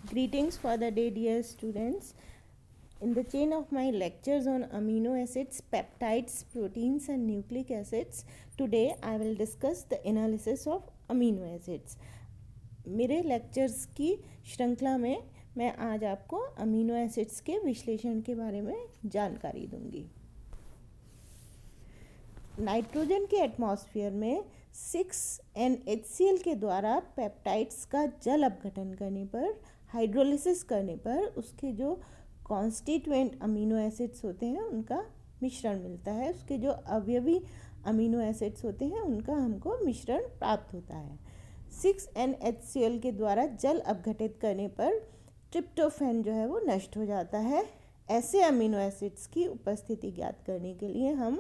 Greetings for the day, dear students. In the chain of my lectures on amino acids, peptides, proteins and nucleic acids, today I will discuss the analysis of amino acids. मेरे lectures की श्रृंखला में मैं आज आपको amino acids के विश्लेषण के बारे में जानकारी दूंगी। नाइट्रोजन के एटमॉस्फेयर में 6NHCl के द्वारा पेप्टाइड्स का जल अपघटन करने पर, हाइड्रोलिसिस करने पर उसके जो कॉन्स्टिट्यूएंट अमीनो एसिड्स होते हैं उनका मिश्रण मिलता है। उसके जो अवयवी अमीनो एसिड्स होते हैं उनका हमको मिश्रण प्राप्त होता है। 6NHCl के द्वारा जल अपघटित करने पर ट्रिप्टोफैन जो है वो नष्ट हो जाता है। ऐसे अमीनो एसिड्स की उपस्थिति ज्ञात करने के लिए हम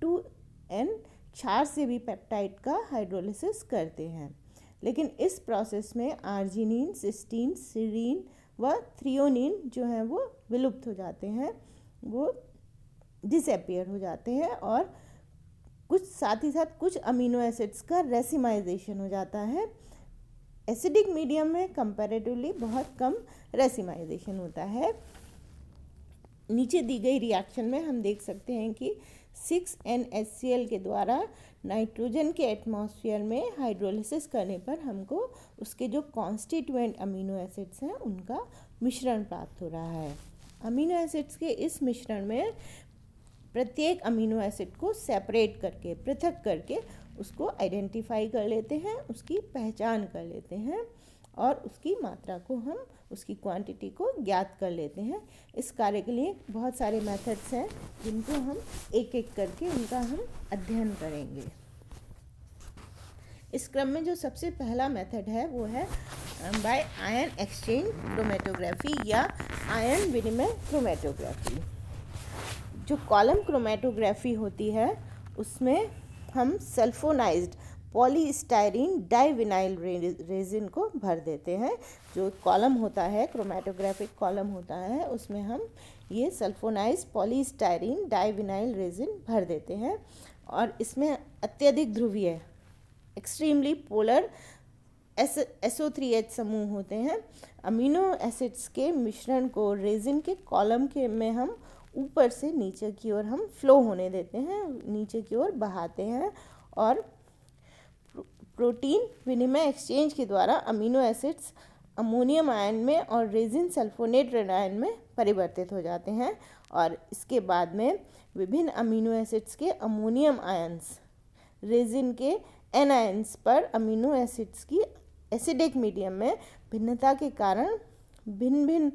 2N क्षार से भी पेप्टाइड का हाइड्रोलिसिस करते हैं, लेकिन इस प्रोसेस में आर्जिनिन, सिस्टीन, सीरीन व थ्रियोनिन जो हैं वो विलुप्त हो जाते हैं, वो डिसअपियर हो जाते हैं और साथ ही साथ कुछ अमीनो एसिड्स का रेसिमाइजेशन हो जाता है। एसिडिक मीडियम में कंपैरेटिवली बहुत कम रेसिमाइजेशन होता है। नीचे दी गई रिएक्शन में हम देख सकते हैं कि 6NHCl के द्वारा नाइट्रोजन के एटमॉस्फेयर में हाइड्रोलिसिस करने पर हमको उसके जो कॉन्स्टिट्यूएंट अमीनो एसिड्स हैं उनका मिश्रण प्राप्त हो रहा है। अमीनो एसिड्स के इस मिश्रण में प्रत्येक अमीनो एसिड को सेपरेट करके, पृथक करके उसको आइडेंटिफाई कर लेते हैं, उसकी पहचान कर लेते हैं और उसकी मात्रा को हम, उसकी क्वांटिटी को ज्ञात कर लेते हैं। इस कार्य के लिए बहुत सारे मेथड्स हैं जिनको हम एक एक करके उनका हम अध्ययन करेंगे। इस क्रम में जो सबसे पहला मेथड है वो है बाय आयन एक्सचेंज क्रोमेटोग्राफी या आयन विनिमय क्रोमेटोग्राफी। जो कॉलम क्रोमेटोग्राफी होती है उसमें हम सल्फोनाइज्ड पॉलीस्टाइरीन डाइविनाइल रेजिन को भर देते हैं। जो कॉलम होता है, क्रोमेटोग्राफिक कॉलम होता है, उसमें हम ये सल्फोनाइज्ड पॉलीस्टाइरीन डाइविनाइल रेजिन भर देते हैं और इसमें अत्यधिक ध्रुवीय, एक्सट्रीमली पोलर SO3H समूह होते हैं। अमीनो एसिड्स के मिश्रण को रेजिन के कॉलम के में हम ऊपर से नीचे की ओर हम फ्लो होने देते हैं, नीचे की ओर बहाते हैं और प्रोटीन विनिमय एक्सचेंज के द्वारा अमीनो एसिड्स अमोनियम आयन में और रेजिन सल्फोनेट आयन में परिवर्तित हो जाते हैं और इसके बाद में विभिन्न अमीनो एसिड्स के अमोनियम आयंस रेजिन के एनायंस पर अमीनो एसिड्स की एसिडिक मीडियम में भिन्नता के कारण भिन्न भिन्न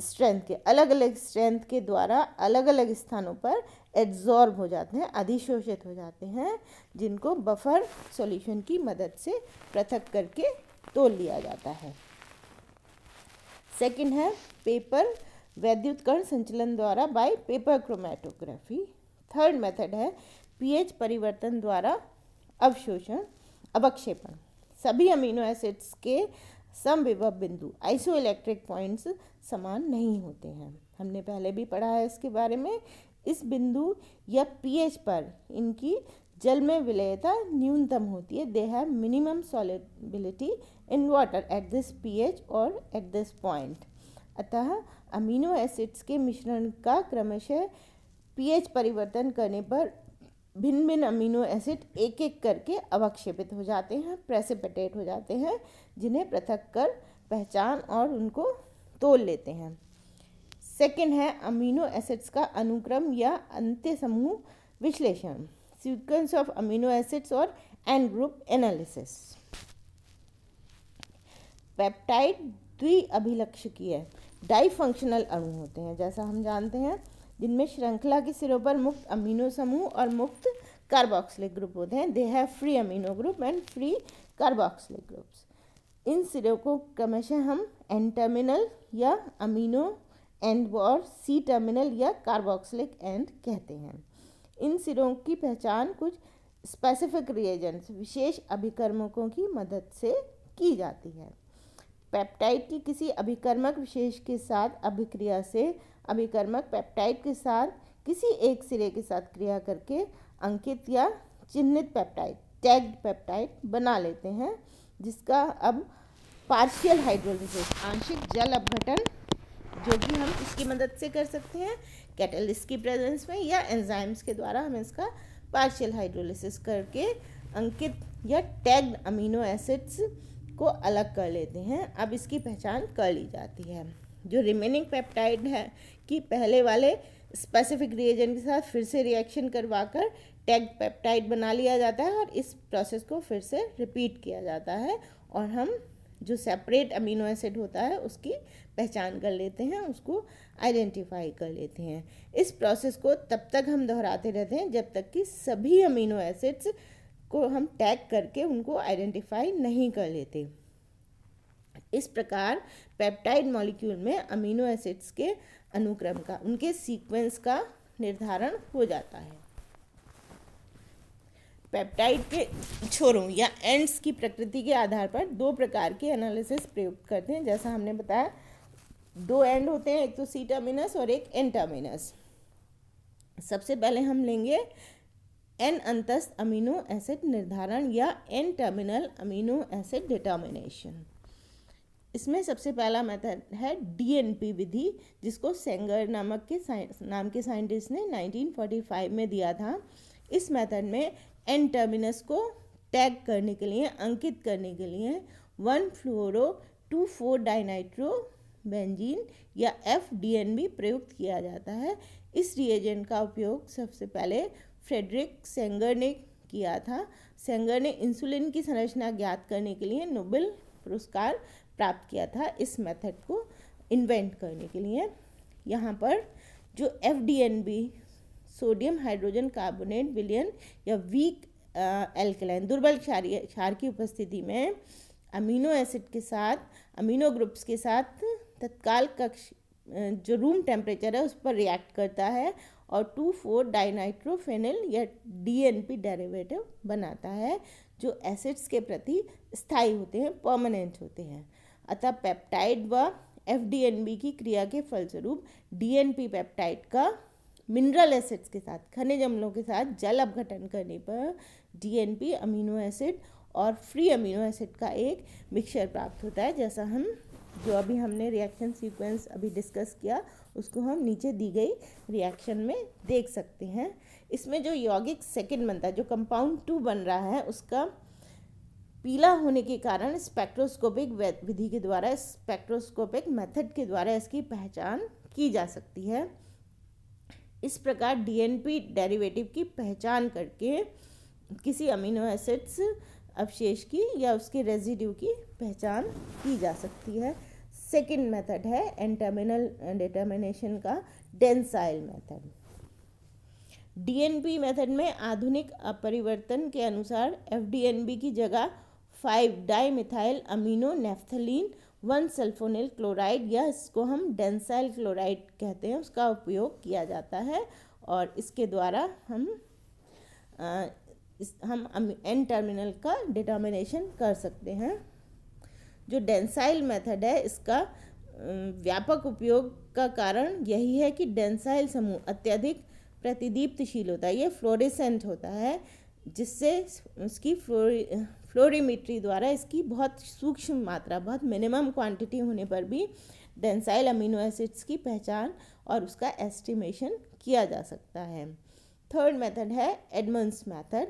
स्ट्रेंथ के, अलग अलग स्ट्रेंथ के द्वारा अलग अलग स्थानों पर एड्जॉर्ब हो जाते हैं, अधिशोषित हो जाते हैं, जिनको बफर सॉल्यूशन की मदद से पृथक करके तोल लिया जाता है। सेकंड है पेपर वैद्युतकरण संचलन द्वारा by paper chromatography. Third method है पीएच परिवर्तन द्वारा अवशोषण, अवक्षेपण। सभी अमीनो एसिड्स के समविभव बिंदु आइसोइलेक्ट्रिक पॉइंट्स समान नहीं होते हैं, हमने पहले भी पढ़ा है इसके बारे में। इस बिंदु या पीएच पर इनकी जल में विलेयता न्यूनतम होती है। They have minimum solubility in water at this pH और एट दिस पॉइंट। अतः अमीनो एसिड्स के मिश्रण का क्रमशः पीएच परिवर्तन करने पर भिन्न भिन्न अमीनो एसिड एक एक करके अवक्षेपित हो जाते हैं, प्रेसिपिटेट हो जाते हैं, जिन्हें पृथक कर पहचान और उनको तोल लेते हैं। सेकंड है अमीनो एसिड्स का अनुक्रम या अंत्य समूह विश्लेषण, सीक्वेंस ऑफ अमीनो एसिड्स और एंड ग्रुप एनालिसिस। पेप्टाइड द्विअभिलक्षकीय डाइफंक्शनल अणु होते हैं, जैसा हम जानते हैं, जिनमें श्रृंखला के सिरों पर मुक्त अमीनो समूह और मुक्त कार्बोक्सिलिक ग्रुप होते हैं। They have free amino group and free carboxylic groups. इन सिरों को क्रमशः हम एन टर्मिनल या अमीनो एंड और सी टर्मिनल या कार्बोक्सिलिक एंड कहते हैं। इन सिरों की पहचान कुछ स्पेसिफिक रिएजेंट्स, विशेष अभिकर्मकों की मदद से की जाती है। पेप्टाइड की किसी अभिकर्मक विशेष के साथ अभिक्रिया से अभिकर्मक पेप्टाइड के साथ किसी एक सिरे के साथ क्रिया करके अंकित या चिन्हित पेप्टाइड, टैग्ड पेप्टाइड बना लेते हैं, जिसका अब पार्शियल हाइड्रोलिसिस, आंशिक जल अपघटन, जो कि हम इसकी मदद से कर सकते हैं कैटलिस्ट की प्रेजेंस में, या एंजाइम्स के द्वारा हम इसका पार्शियल हाइड्रोलिसिस करके अंकित या टैग्ड अमीनो एसिड्स को अलग कर लेते हैं। अब इसकी पहचान कर ली जाती है। जो रिमेनिंग पेप्टाइड है कि पहले वाले स्पेसिफिक रिएजेंट के साथ फिर से रिएक्शन करवाकर टैग्ड पेप्टाइड बना लिया जाता है और इस प्रोसेस को फिर से रिपीट किया जाता है और हम जो सेपरेट अमीनो एसिड होता है उसकी पहचान कर लेते हैं, उसको आइडेंटिफाई कर लेते हैं। इस प्रोसेस को तब तक हम दोहराते रहते हैं जब तक कि सभी अमीनो एसिड्स को हम टैग करके उनको आइडेंटिफाई नहीं कर लेते। इस प्रकार पेप्टाइड मॉलिक्यूल में अमीनो एसिड्स के अनुक्रम का, उनके सीक्वेंस का निर्धारण हो जाता है। पेप्टाइड के छोरों या एंड्स की प्रकृति के आधार पर दो प्रकार के एनालिसिस प्रयुक्त करते हैं। जैसा हमने बताया, दो एंड होते हैं, एक तो सी टर्मिनस और एक एन टर्मिनस। सबसे पहले हम लेंगे एन अंतस्थ अमीनो एसिड निर्धारण या N terminal amino acid determination. इसमें सबसे पहला मेथड है डीएनपी विधि, जिसको सेंगर नाम के साइंटिस्ट ने 1945 में दिया था। इस मेथड में एन टर्मिनस को टैग करने के लिए, अंकित करने के लिए 1-फ्लोरो-2,4-डाइनाइट्रो बेंजीन या FDNB प्रयुक्त किया जाता है। इस रिएजेंट का उपयोग सबसे पहले फ्रेडरिक सेंगर ने किया था। सेंगर ने इंसुलिन की संरचना ज्ञात करने के लिए नोबेल पुरस्कार प्राप्त किया था इस मेथड को इन्वेंट करने के लिए। यहाँ पर जो FDNB सोडियम हाइड्रोजन कार्बोनेट विलयन या वीक एल्कलाइन, दुर्बल क्षार की उपस्थिति में अमीनो एसिड के साथ, अमीनो ग्रुप्स के साथ तत्काल कक्ष जो रूम टेम्परेचर है उस पर रिएक्ट करता है और 2,4-डाइनाइट्रोफेनिल या DNP डेरिवेटिव बनाता है, जो एसिड्स के प्रति स्थायी होते हैं, परमानेंट होते हैं। अतः पेप्टाइड व FDNB की क्रिया के फलस्वरूप DNP पेप्टाइड का मिनरल एसिड्स के साथ, खनिज अम्लों के साथ जल अपघटन करने पर DNP अमीनो एसिड और फ्री अमीनो एसिड का एक मिक्सचर प्राप्त होता है। जैसा हम जो अभी हमने रिएक्शन सीक्वेंस अभी डिस्कस किया उसको हम नीचे दी गई रिएक्शन में देख सकते हैं। इसमें जो यौगिक सेकंड बनता है, जो कंपाउंड 2 बन रहा है, उसका पीला होने के कारण स्पेक्ट्रोस्कोपिक विधि के द्वारा, स्पेक्ट्रोस्कोपिक मेथड के द्वारा इसकी पहचान की जा सकती है। इस प्रकार DNP डेरिवेटिव की पहचान करके किसी अमीनो एसिड्स अवशेष की या उसके रेजिड्यू की पहचान की जा सकती है। सेकंड मेथड है एन टर्मिनल डिटर्मिनेशन का डेंसाइल मेथड। DNP मेथड में आधुनिक अपरिवर्तन के अनुसार FDNB की जगह 5-डाइमिथाइल अमीनो नेफ्थलीन 1-सल्फोनिल क्लोराइड, या इसको हम डेंसाइल क्लोराइड कहते हैं, उसका उपयोग किया जाता है और इसके द्वारा हम एन टर्मिनल का डिटर्मिनेशन कर सकते हैं। जो डेंसाइल मेथड है, इसका व्यापक उपयोग का कारण यही है कि डेंसाइल समूह अत्यधिक प्रतिदीप्तशील होता है, ये फ्लोरेसेंट होता है, जिससे उसकी फ्लोरीमेट्री द्वारा इसकी बहुत सूक्ष्म मात्रा, बहुत मिनिमम क्वांटिटी होने पर भी डेंसाइल अमीनो एसिड्स की पहचान और उसका एस्टिमेशन किया जा सकता है। थर्ड मेथड है एडमंड्स मेथड।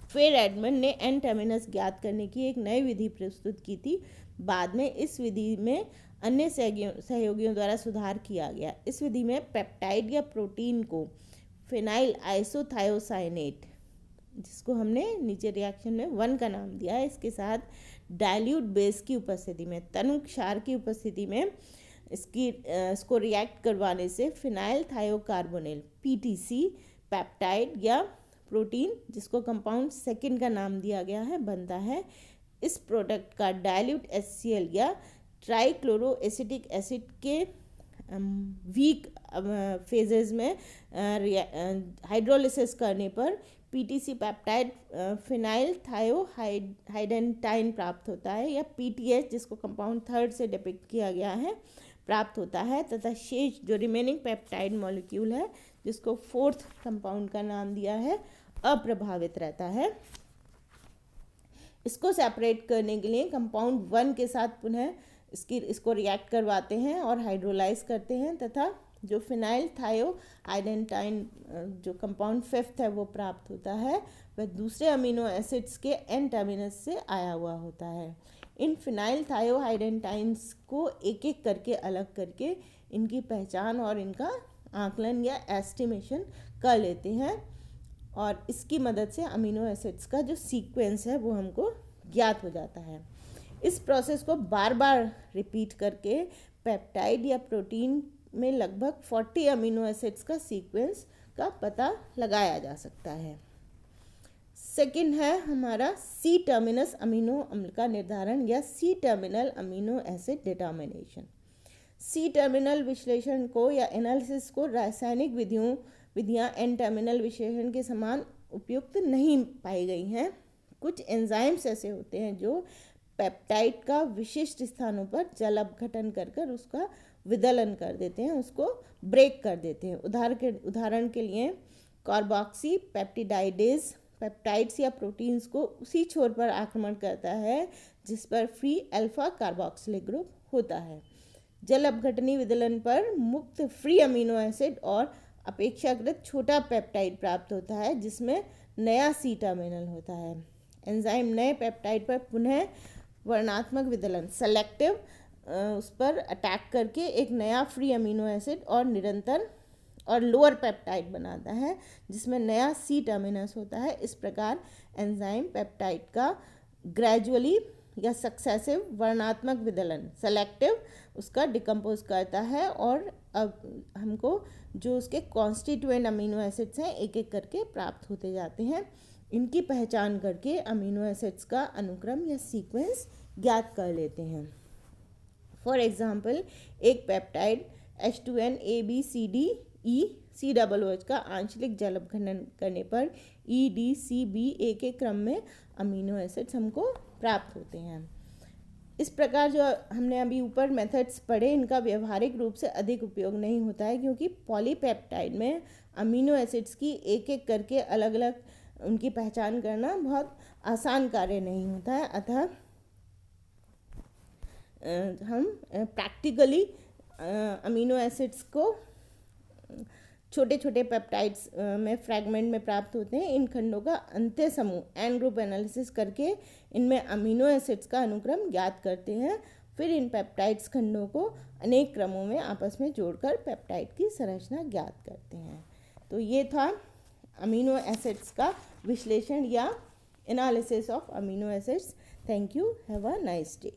फिर एडमंड ने एन टर्मिनस ज्ञात करने की एक नई विधि प्रस्तुत की थी। बाद में इस विधि में अन्य सहयोगियों द्वारा सुधार किया गया। इस विधि में पेप्टाइड या प्रोटीन को फिनाइल आइसोथायोसाइनेट, जिसको हमने नीचे रिएक्शन में 1 का नाम दिया है, इसके साथ डाइल्यूट बेस की उपस्थिति में, तनु क्षार की उपस्थिति में इसको रिएक्ट करवाने से फिनाइल थायोकार्बोनिल PTC पेप्टाइड या प्रोटीन, जिसको कंपाउंड सेकंड का नाम दिया गया है, बनता है। इस प्रोडक्ट का डाइल्यूट HCl या ट्राइक्लोरोएसिटिक एसिड के वीक फेजेस में हाइड्रोलिसिस करने पर PTC पेप्टाइड फिनाइल थायोहाइडेंटाइन प्राप्त होता है, या PTH, जिसको कंपाउंड थर्ड से डिपिक्ट किया गया है, प्राप्त होता है, तथा शेष जो रिमेनिंग पेप्टाइड मॉलिक्यूल है, जिसको फोर्थ कंपाउंड का नाम दिया है, अप्रभावित रहता है। इसको सेपरेट करने के लिए कंपाउंड 1 के साथ पुनः इसको रिएक्ट करवाते हैं और हाइड्रोलाइज करते हैं तथा जो फिनाइल थायोआइडेंटाइन जो कंपाउंड 5th है वो प्राप्त होता है, वह दूसरे अमीनो एसिड्स के एन टर्मिनस से आया हुआ होता है। इन फिनाइल थायोआइडेंटाइंस को एक एक करके अलग करके इनकी पहचान और इनका आकलन या एस्टिमेशन कर लेते हैं और इसकी मदद से अमीनो एसिड्स का जो सीक्वेंस है वो हमको ज्ञात हो जाता है। इस प्रोसेस को बार बार रिपीट करके पेप्टाइड या प्रोटीन में लगभग 40 अमीनो एसिड्स का सीक्वेंस का पता लगाया जा सकता है। सेकंड है हमारा सी टर्मिनस अमीनो अम्ल का निर्धारण या C terminal amino acid determination. C terminal विश्लेषण को या एनालिसिस को रासायनिक विधियां एन टर्मिनल विश्लेषण के समान उपयुक्त नहीं पाई गई हैं। कुछ एंजाइम्स ऐसे होते हैं जो पेप्टाइड का विशिष्ट स्थानों पर जल अपघटन कर उसका विदलन कर देते हैं, उसको ब्रेक कर देते हैं। उदाहरण के लिए कार्बोक्सी पेप्टिडाइडेज पेप्टाइड्स या प्रोटीन्स को उसी छोर पर आक्रमण करता है जिस पर फ्री अल्फा कार्बोक्सिलिक ग्रुप होता है। जल अपघटनी विदलन पर मुक्त फ्री अमीनो एसिड और अपेक्षाकृत छोटा पेप्टाइड प्राप्त होता है जिसमें नया सी टर्मिनल होता है। एंजाइम नए पेप्टाइड पर पुनः वर्णात्मक विदलन सेलेक्टिव उस पर अटैक करके एक नया फ्री अमीनो एसिड और निरंतर और लोअर पेप्टाइड बनाता है जिसमें नया सी टर्मिनस होता है। इस प्रकार एंजाइम पेप्टाइड का ग्रेजुअली या सक्सेसिव वर्णात्मक विदलन सेलेक्टिव उसका डिकम्पोज करता है और अब हमको जो उसके कॉन्स्टिट्यूएंट अमीनो एसिड्स हैं एक एक करके प्राप्त होते जाते हैं। इनकी पहचान करके अमीनो एसिड्स का अनुक्रम या सीक्वेंस ज्ञात कर लेते हैं। फॉर एग्जाम्पल एक पेप्टाइड H2N ABCDE COOH का आंशिक जल अपघटन करने पर EDCBA के क्रम में अमीनो एसिड्स हमको प्राप्त होते हैं। इस प्रकार जो हमने अभी ऊपर मेथड्स पढ़े इनका व्यवहारिक रूप से अधिक उपयोग नहीं होता है क्योंकि पॉलीपेप्टाइड में अमीनो एसिड्स की एक एक करके अलग अलग उनकी पहचान करना बहुत आसान कार्य नहीं होता है। अतः हम प्रैक्टिकली अमीनो एसिड्स को छोटे छोटे पेप्टाइड्स में फ्रैगमेंट में प्राप्त होते हैं। इन खंडों का अंत्य समूह एन ग्रुप एनालिसिस करके इनमें अमीनो एसिड्स का अनुक्रम ज्ञात करते हैं। फिर इन पेप्टाइड्स खंडों को अनेक क्रमों में आपस में जोड़कर पेप्टाइड की संरचना ज्ञात करते हैं। तो ये था अमीनो एसिड्स का विश्लेषण या analysis of amino acids. Thank you, have a nice day.